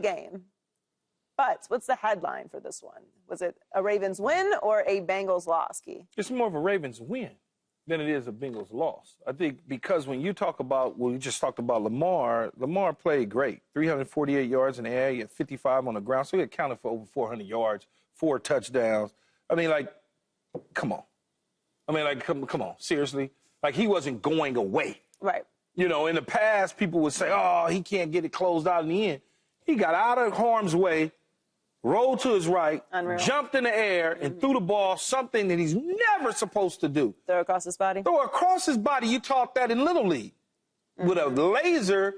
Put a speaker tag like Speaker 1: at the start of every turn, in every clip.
Speaker 1: game. But what's the headline for this one? Was it a Ravens win or a Bengals loss, Key?
Speaker 2: It's more of a Ravens win than it is a Bengals loss. I think because when you talk about, well, we just talked about Lamar played great. 348 yards in the air, he had 55 on the ground, so he accounted for over 400 yards, 4 touchdowns. I mean, like, come on. I mean, like, come on, seriously? Like, he wasn't going away.
Speaker 1: Right.
Speaker 2: You know, in the past, people would say, oh, he can't get it closed out in the end. He got out of harm's way, rolled to his right, jumped in the air, and threw the ball, something that he's never supposed to do.
Speaker 1: Throw across his body?
Speaker 2: Throw across his body. You taught that in Little League. With a laser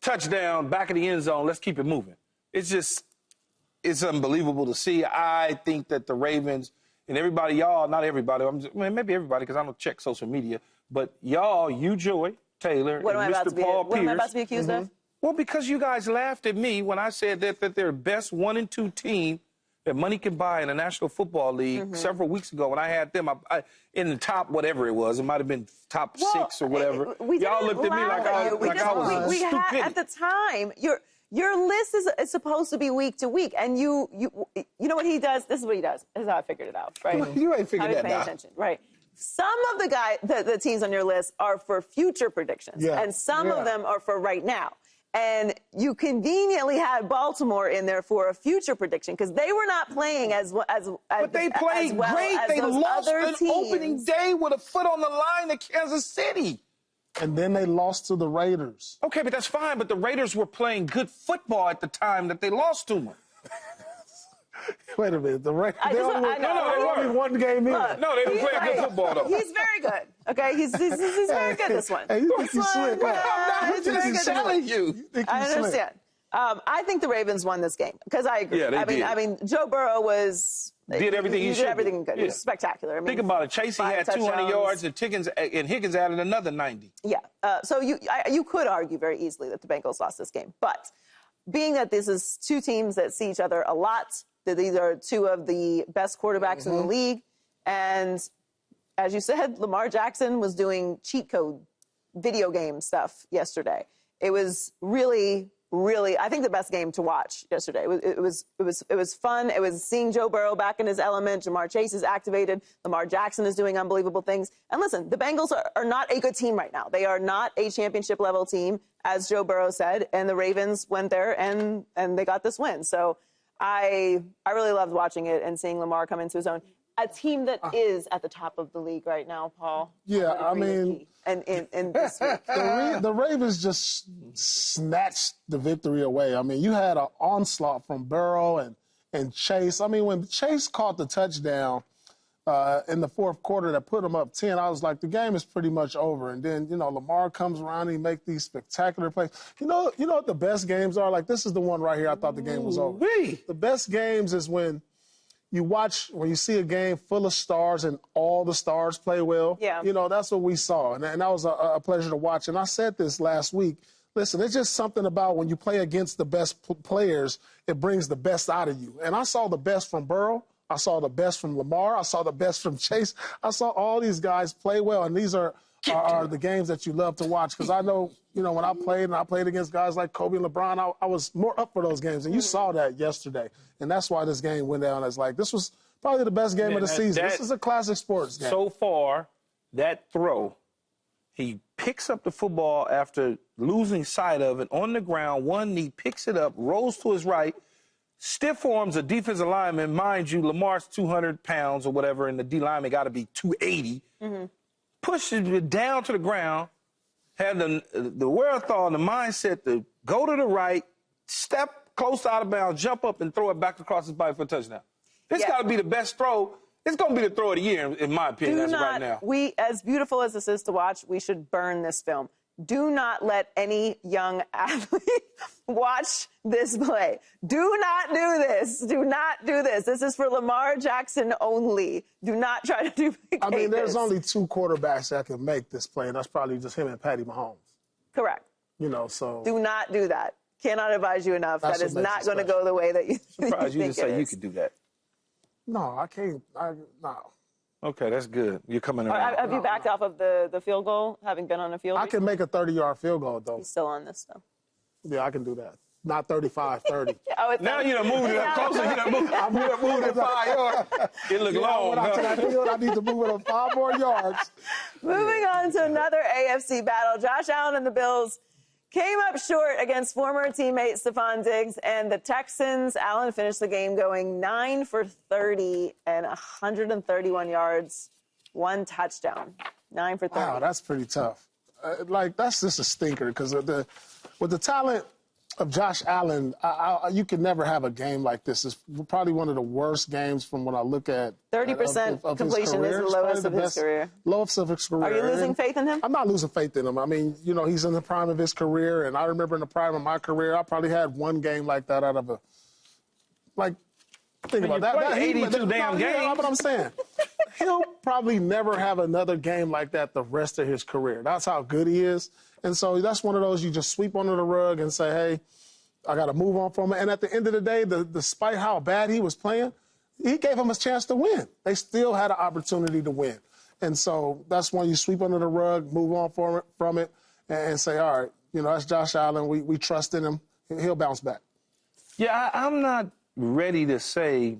Speaker 2: touchdown back in the end zone, let's keep it moving. It's just, it's unbelievable to see. I think that the Ravens and everybody, y'all, not everybody, maybe everybody because I don't check social media, but y'all, you, Joy, Taylor,
Speaker 1: what
Speaker 2: and Mr. Paul Pierce.
Speaker 1: What am I about to be accused of?
Speaker 2: Well, because you guys laughed at me when I said that they're best 1 and 2 team that money can buy in the National Football League several weeks ago when I had them in the top whatever it was. It might have been top 6 or whatever.
Speaker 1: Y'all
Speaker 2: looked at me like I was stupid.
Speaker 1: At the time, your list is supposed to be week to week, and you know what he does? This is what he does. This is how I figured it out, right?
Speaker 2: You ain't figured that out.
Speaker 1: Attention, right? Some of the teams on your list are for future predictions, and some of them are for right now. And you conveniently had Baltimore in there for a future prediction because they were not playing as
Speaker 2: But they played
Speaker 1: well
Speaker 2: great.
Speaker 1: as
Speaker 2: They
Speaker 1: those
Speaker 2: lost
Speaker 1: other
Speaker 2: an
Speaker 1: teams.
Speaker 2: opening day with a foot on the line to Kansas City.
Speaker 3: And then they lost to the Raiders.
Speaker 2: Okay, but that's fine. But the Raiders were playing good football at the time that they lost to them.
Speaker 3: Wait a minute. The Raiders, they
Speaker 2: were.
Speaker 3: only one game in.
Speaker 2: No, they didn't play good football, though.
Speaker 1: He's very good. Okay, he's very good this one.
Speaker 3: Hey, you think he's slick?
Speaker 2: I'm just telling you.
Speaker 1: I understand. I think the Ravens won this game because I agree.
Speaker 2: Yeah, they did.
Speaker 1: I mean, Joe Burrow did everything he should. Did everything good.
Speaker 2: Yeah.
Speaker 1: It was spectacular. I mean,
Speaker 2: think about it. Chase had 200 yards, and Higgins added another 90.
Speaker 1: Yeah. So you could argue very easily that the Bengals lost this game, but being that this is two teams that see each other a lot, that these are two of the best quarterbacks in the league, and as you said, Lamar Jackson was doing cheat code video game stuff yesterday. It was really, I think, the best game to watch yesterday. It was fun. It was seeing Joe Burrow back in his element. Jamar Chase is activated. Lamar Jackson is doing unbelievable things. And listen, the Bengals are not a good team right now. They are not a championship level team, as Joe Burrow said. And the Ravens went there and they got this win. So I really loved watching it and seeing Lamar come into his own. A team that is at the top of the league right now, Paul.
Speaker 3: Yeah, I mean,
Speaker 1: and in this week.
Speaker 3: The Ravens just snatched the victory away. I mean, you had an onslaught from Burrow and Chase. I mean, when Chase caught the touchdown in the fourth quarter that put him up 10, I was like, the game is pretty much over. And then, Lamar comes around and he makes these spectacular plays. You know what the best games are? Like, this is the one right here I thought the game was over. The best games is when you see a game full of stars and all the stars play well.
Speaker 1: Yeah.
Speaker 3: That's what we saw. And that was a pleasure to watch. And I said this last week. Listen, it's just something about when you play against the best players, it brings the best out of you. And I saw the best from Burrow. I saw the best from Lamar. I saw the best from Chase. I saw all these guys play well. And these are the games that you love to watch. Because I know, when I played against guys like Kobe and LeBron, I was more up for those games. And you saw that yesterday. And that's why this game went down as like, this was probably the best game of the season. This is a classic sports game.
Speaker 2: So far, that throw, he picks up the football after losing sight of it on the ground. One knee, picks it up, rolls to his right, stiff arms a defensive lineman. Mind you, Lamar's 200 pounds or whatever, and the D lineman got to be 280. Pushes it down to the ground, had the wherewithal and the mindset to go to the right, step close out of bounds, jump up and throw it back across his body for a touchdown. This got to be the best throw. It's going to be the throw of the year, in my opinion, right now.
Speaker 1: As beautiful as this is to watch, we should burn this film. Do not let any young athlete watch this play. Do not do this. Do not do this. This is for Lamar Jackson only. Do not try to duplicate
Speaker 3: I mean, there's
Speaker 1: this.
Speaker 3: only two quarterbacks that can make this play, and that's probably just him and Patty Mahomes.
Speaker 1: Correct.
Speaker 3: So.
Speaker 1: Do not do that. Cannot advise you enough. That is not going to go the way that you think
Speaker 2: Surprised you
Speaker 1: it
Speaker 2: didn't say
Speaker 1: is.
Speaker 2: you could do that.
Speaker 3: No, I can't. No.
Speaker 2: Okay, that's good. You're coming around.
Speaker 1: Have you backed off of the field goal, having been on a field?
Speaker 3: I can make a 30-yard field goal, though.
Speaker 1: He's still on this, though.
Speaker 3: Yeah, I can do that. not 35, 30.
Speaker 1: Oh, it's
Speaker 2: Now
Speaker 1: not.
Speaker 2: you done moved it up closer. You done moved it 5 yards. It looked long.
Speaker 3: When I to that field, I need to move it up 5 more yards.
Speaker 1: Moving on to another AFC battle. Josh Allen and the Bills came up short against former teammate Stephon Diggs and the Texans. Allen finished the game going 9 for 30 and 131 yards, 1 touchdown. 9 for 30.
Speaker 3: Wow, that's pretty tough. That's just a stinker because with the talent of Josh Allen, you can never have a game like this. It's probably one of the worst games from when I look at
Speaker 1: 30%
Speaker 3: of
Speaker 1: completion is the lowest of his career.
Speaker 3: Lowest of his career.
Speaker 1: Are you losing faith in him?
Speaker 3: I'm not losing faith in him. I mean, he's in the prime of his career, and I remember in the prime of my career, I probably had one game like that out of a think about that.
Speaker 2: 82 damn games.
Speaker 3: But I'm saying, he'll probably never have another game like that the rest of his career. That's how good he is. And so that's one of those you just sweep under the rug and say, hey, I got to move on from it. And at the end of the day, despite how bad he was playing, he gave him a chance to win. They still had an opportunity to win. And so that's when you sweep under the rug, move on from it, and say, all right, that's Josh Allen. We trust in him. He'll bounce back.
Speaker 2: Yeah, I'm not ready to say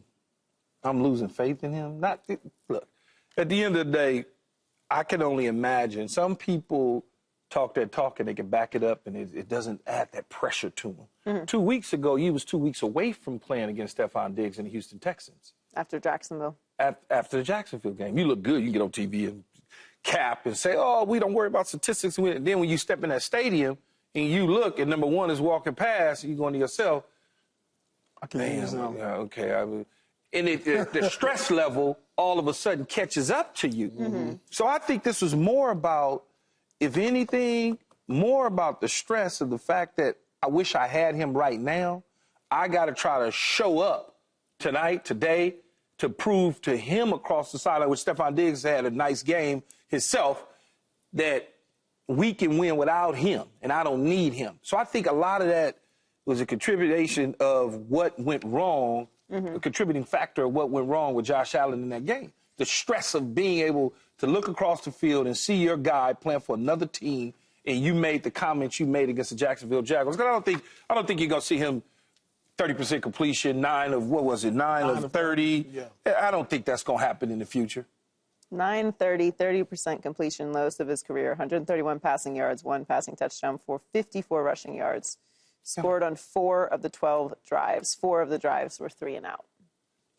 Speaker 2: I'm losing faith in him. Look, at the end of the day, I can only imagine. Some people talk that talk and they can back it up, and it doesn't add that pressure to them. Mm-hmm. 2 weeks ago, he was 2 weeks away from playing against Stephon Diggs and the Houston Texans.
Speaker 1: After Jacksonville.
Speaker 2: After the Jacksonville game. You look good. You can get on TV and cap and say, oh, we don't worry about statistics. And then when you step in that stadium and you look and number one is walking past, you're going to yourself,
Speaker 3: I can't use them.
Speaker 2: Yeah, okay. And the stress level all of a sudden catches up to you. Mm-hmm. So I think this was more about, if anything, more about the stress of the fact that I wish I had him right now. I got to try to show up tonight, today, to prove to him across the sideline, which Stephon Diggs had a nice game himself, that we can win without him, and I don't need him. So I think a lot of that was a contribution of what went wrong, a contributing factor of what went wrong with Josh Allen in that game. The stress of being able to look across the field and see your guy playing for another team, and you made the comments you made against the Jacksonville Jaguars. Because I don't think you're going to see him 30% completion, 9 of 30. Yeah. I don't think that's going to happen in the future.
Speaker 1: 30% completion, lowest of his career, 131 passing yards, 1 passing touchdown for 54 rushing yards. Scored on 4 of the 12 drives. 4 of the drives were 3 and out.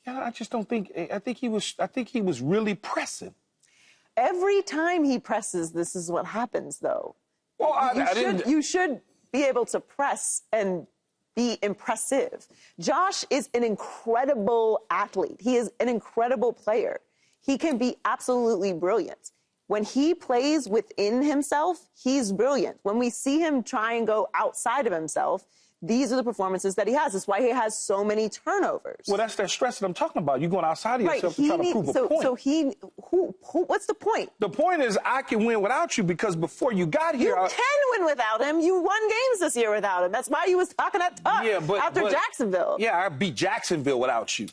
Speaker 2: Yeah, I just don't think. I think he was really pressing.
Speaker 1: Every time he presses, this is what happens, though.
Speaker 2: Well,
Speaker 1: you should be able to press and be impressive. Josh is an incredible athlete. He is an incredible player. He can be absolutely brilliant. When he plays within himself, he's brilliant. When we see him try and go outside of himself, these are the performances that he has. That's why he has so many turnovers.
Speaker 2: Well, that's that stress that I'm talking about. You're going outside of yourself to try to prove a point.
Speaker 1: So what's the point?
Speaker 2: The point is I can win without you because before you got here...
Speaker 1: You can win without him. You won games this year without him. That's why you was talking that tough after Jacksonville.
Speaker 2: Yeah, I beat Jacksonville without you.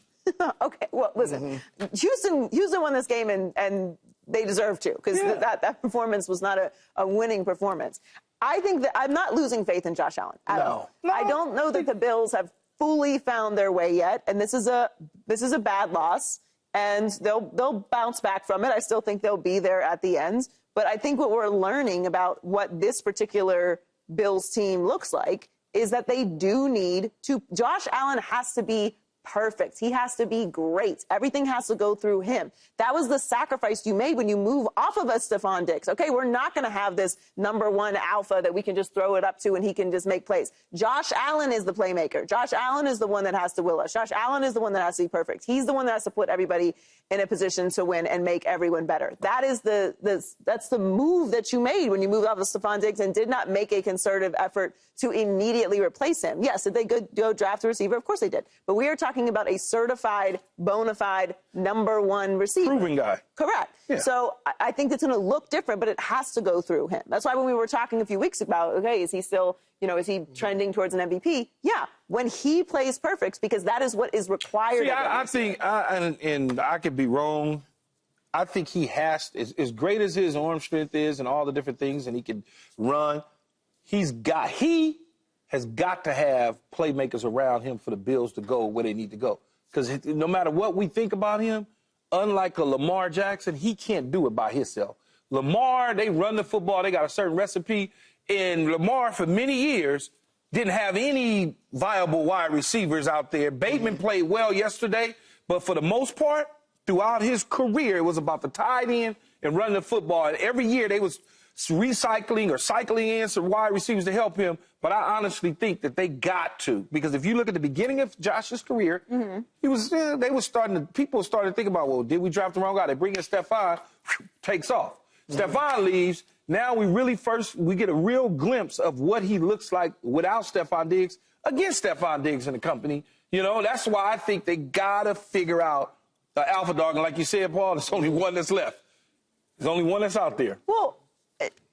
Speaker 1: Okay, well, listen. Houston won this game, and they deserve to, because that performance was not a winning performance. I think that I'm not losing faith in Josh Allen at all. No. I don't know that the Bills have fully found their way yet, and this is a bad loss, and they'll bounce back from it. I still think they'll be there at the end, but I think what we're learning about what this particular Bills team looks like is that they do need to. Josh Allen has to be perfect. He has to be great. Everything has to go through him. That was the sacrifice you made when you move off of a Stephon Diggs. Okay, we're not going to have this number one alpha that we can just throw it up to and he can just make plays. Josh Allen is the playmaker. Josh Allen is the one that has to will us. Josh Allen is the one that has to be perfect. He's the one that has to put everybody in a position to win and make everyone better. That is that's the move that you made when you moved off of Stephon Diggs and did not make a concerted effort to immediately replace him. Yes, did they go draft a receiver? Of course they did. But we are talking about a certified, bona fide number one receiver.
Speaker 2: Proven guy.
Speaker 1: Correct. Yeah. So I think it's going to look different, but it has to go through him. That's why when we were talking a few weeks about, okay, is he still, is he trending towards an MVP? Yeah, when he plays perfect, because that is what is required.
Speaker 2: See, I think, and I could be wrong, I think he has, as great as his arm strength is and all the different things, and he can run, he has got to have playmakers around him for the Bills to go where they need to go. Because no matter what we think about him, unlike a Lamar Jackson, he can't do it by himself. Lamar, they run the football. They got a certain recipe. And Lamar, for many years, didn't have any viable wide receivers out there. Bateman played well yesterday, but for the most part, throughout his career, it was about the tight end and running the football. And every year they was recycling or cycling in some wide receivers to help him. But I honestly think that they got to, because if you look at the beginning of Josh's career, people were starting to think about, well, did we draft the wrong guy? They bring in Stephon, takes off. Stephon leaves. Now we get a real glimpse of what he looks like without Stephon Diggs, against Stephon Diggs and the company. You know, that's why I think they got to figure out the alpha dog. And like you said, Paul, there's only one that's left. There's only one that's out there.
Speaker 1: Well,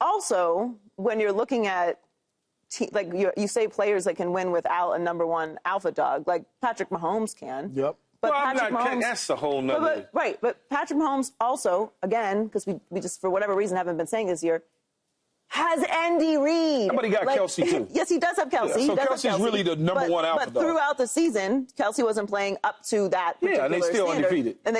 Speaker 1: also, when you're looking at, like you say players that can win without a number one alpha dog, like Patrick Mahomes can.
Speaker 3: Yep.
Speaker 1: But
Speaker 2: well,
Speaker 1: Patrick Mahomes,
Speaker 2: that's a whole nother.
Speaker 1: Right, but Patrick Mahomes also, again, because we just, for whatever reason, haven't been saying this year, has Andy Reid.
Speaker 2: But he got Kelsey, too.
Speaker 1: Yes, he does have Kelsey.
Speaker 2: Yeah, so Kelsey's really the number one alpha dog.
Speaker 1: But throughout the season, Kelsey wasn't playing up to that particular
Speaker 2: Yeah, and they still
Speaker 1: standard.
Speaker 2: undefeated.
Speaker 1: And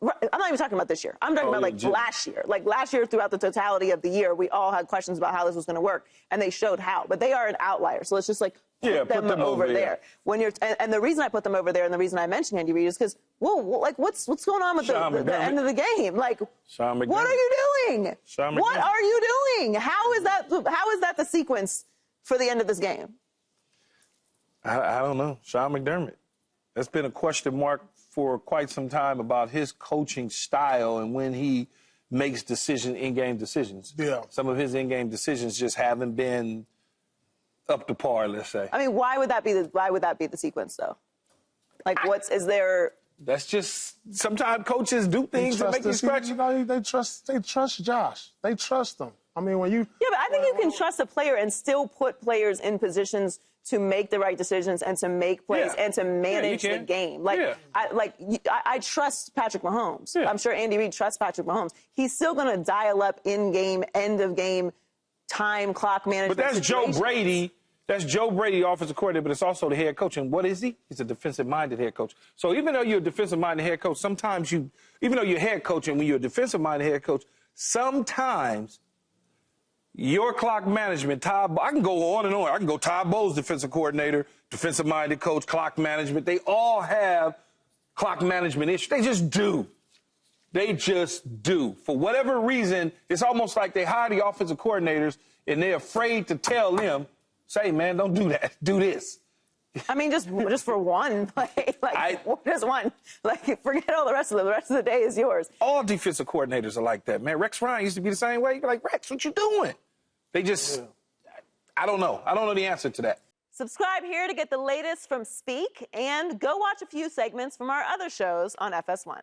Speaker 1: I'm not even talking about this year. I'm talking about last year. Like last year, throughout the totality of the year, we all had questions about how this was going to work, and they showed how. But they are an outlier, so let's just put them over there. When you're and the reason I put them over there, and the reason I mentioned Andy Reid is because, what's going on with the end of the game? Like, what are you doing? What are you doing? How is that the sequence for the end of this game?
Speaker 2: I don't know. Sean McDermott. That's been a question mark for quite some time about his coaching style and when he makes in-game decisions. Yeah. Some of his in-game decisions just haven't been up to par, let's say.
Speaker 1: I mean, why would that be the sequence, though? Like, is there?
Speaker 2: That's just sometimes coaches do things to make you scratch.
Speaker 3: They trust Josh. They trust him. I mean, when you.
Speaker 1: Yeah, but I think you can trust a player and still put players in positions to make the right decisions and to make plays and to manage the game. I trust Patrick Mahomes. Yeah. I'm sure Andy Reid trusts Patrick Mahomes. He's still going to dial up in-game, end-of-game, time, clock management.
Speaker 2: But that's situations. Joe Brady. That's Joe Brady, offensive coordinator, but it's also the head coach. And what is he? He's a defensive-minded head coach. So even though you're a defensive-minded head coach, sometimes even though you're head coach and when you're a defensive-minded head coach, sometimes your clock management, I can go on and on. I can go Todd Bowles, defensive coordinator, defensive-minded coach, clock management. They all have clock management issues. They just do. They just do. For whatever reason, it's almost like they hire the offensive coordinators and they're afraid to tell them, say, man, don't do that. Do this.
Speaker 1: I mean, just for one play, just one. Like, forget all the rest of them. The rest of the day is yours.
Speaker 2: All defensive coordinators are like that, man. Rex Ryan used to be the same way. You'd be like, Rex, what you doing? They just, I don't know. I don't know the answer to that.
Speaker 1: Subscribe here to get the latest from Speak, and go watch a few segments from our other shows on FS1.